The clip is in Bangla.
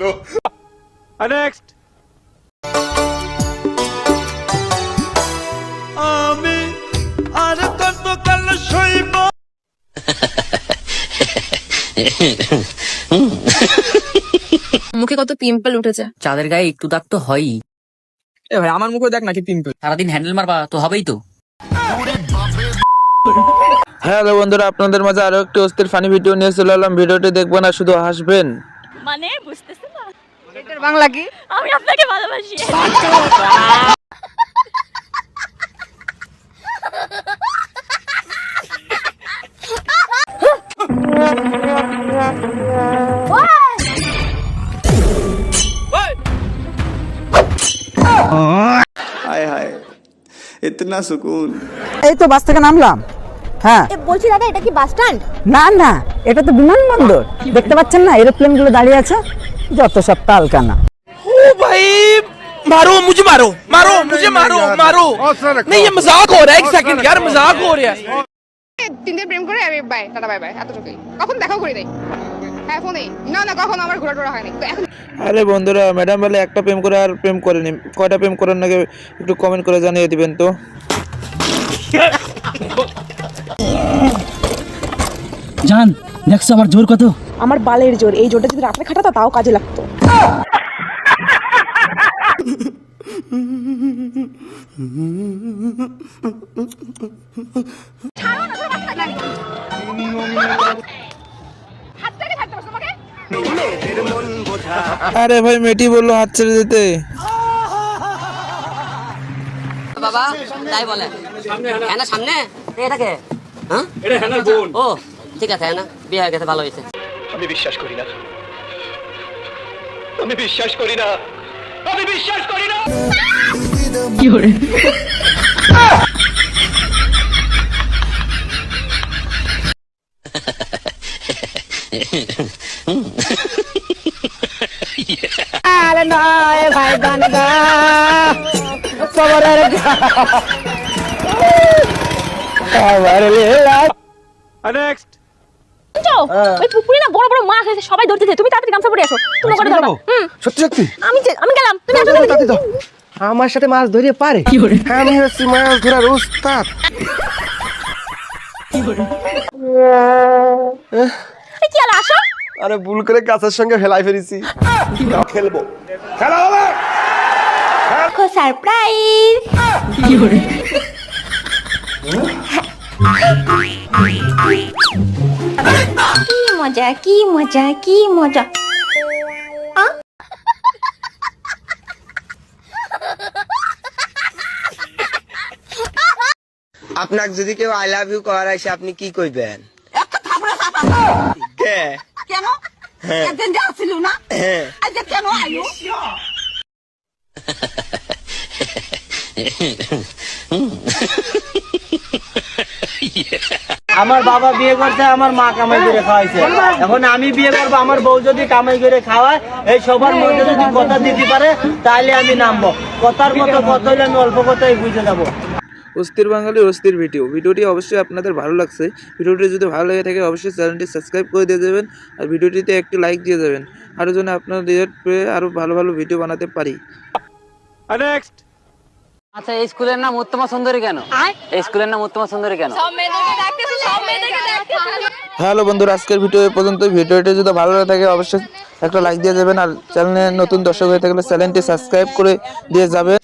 No. Next. আমি আর কতকাল সইব। মুখে কত পিম্পল উঠেছে। চাঁদের গায়ে একটু দাগ তো হয়ই। এ ভাই আমার মুখে দেখ নাকি পিম্পল। সারাদিন হ্যান্ডেল মারবা তো হবেই তো। হ্যালো বন্ধুরা, আপনাদের মাঝে আরো একটি অস্থির ফানি ভিডিও নিয়ে চলে এলাম। ভিডিওটি দেখবেন আর শুধু হাসবেন। মানে বুঝতেছ না এটার বাংলা কি? আমি আপনাকে ভালোবাসি। हाय हाय इतना सुकून। এই তো বাস থেকে নামলাম। হ্যাঁ বলছি দাদা এটা কি বাস স্ট্যান্ড? না না, এটা তো বিমানবন্দর। দেখতে পাচ্ছেন না এরোপ্লেন গুলো দাঁড়িয়ে আছে, যত সব কালকানা। ও ভাই मारो मुझे मारो नहीं ये मजाक हो रहा है। एक सेकंड यार, मजाक हो रहा है। 3 দিন প্রেম করে আমি বাই টাটা বাই বাই এতটুকুই। কখন দেখাও করি নাই। হ্যাঁ ফোনে না কখন আমার ঘোরা টোরা হয়নি তো এখন। আরে বন্ধুরা, ম্যাডাম বলে একটা প্রেম করে আর প্রেম করেনি, কয়টা প্রেম করেন নাকি একটু কমেন্ট করে জানিয়ে দিবেন তো। জান দেখছো আমার জোর কত? আমার বালের জোর, এই জোরটা যদি রাত্রে খাটাতো তাও কাজে লাগতো। আরে ভাই মেয়েটি বললো হাত ছেড়ে দিতে। বাবা তাই বলে হ্যাঁ সামনে এটাকে হ্যাঁ এটা হ্যাঁ বোন। ও ঠিক আছে হ্যাঁ বিয়ে হয়ে গেছে, ভালো হয়েছে। আমি বিশ্বাস করি না। কি করে আরে নয় ভাই গান গা খবরের খবর লীলা। Next. ওই পুকুরে না বড় বড় মাছ আছে, সবাই ধরতেছে। তুমি তাড়াতাড়ি গামছা পরে আসো, তুমি করে ধরবা। সত্যি আমি গেলাম, তুমি আসো। আমার সাথে মাছ ধরে পারে? আমি হচ্ছি মাছ ধরার উস্তাদ। কি হলো, আসো। আরে ভুল করে গাছের সঙ্গে ফেলাই ফেলেছি। খেলবো, খেলা হবে। দেখো সারপ্রাইজ। কি করে কি মজা। আপনাকে যদি কেউ আই লাভ ইউ করার আসে আপনি কি কইবেন? একটা থাপড়া চাপা। কে কেন? একদিন যা ছিল না? আজ কেন আইলো? আমার বাবা বিয়ে করতে আমার মা কামাই করে খাওয়াইছে, এখন আমি বিয়ে করবো আমার বউ যদি কামাই করে খাওয়ায়, এই সবার মধ্যে যদি কথা দিতে পারে তাহলে আমি নামবো। কথার মতো কথা হইলে আমি অল্প কথাই বুঝে যাবো। অস্থির বাঙালির অস্থির ভিডিওটি অবশ্যই আপনাদের ভালো লাগছে। ভিডিওটি যদি ভালো লেগে থাকে অবশ্যই চ্যানেলটি সাবস্ক্রাইব করে দিয়ে দেবেন আর ভিডিওটিতে একটি লাইক দিয়ে দেবেন, আরও যেন আপনার রিলেট পেয়ে আরও ভালো ভালো ভিডিও বানাতে পারি। Next. আচ্ছা এই স্কুলের নাম উত্তমা সুন্দরী কেন? এই স্কুলের নাম উত্তমা সুন্দরী কেন? হ্যালো বন্ধুরা, আজকের ভিডিও এই পর্যন্ত। ভিডিওটি যদি ভালো লাগে থাকে অবশ্যই একটা লাইক দিয়ে দেবেন আর চ্যানেলে নতুন দর্শক হয়ে থাকলে চ্যানেলটি সাবস্ক্রাইব করে দিয়ে যাবেন।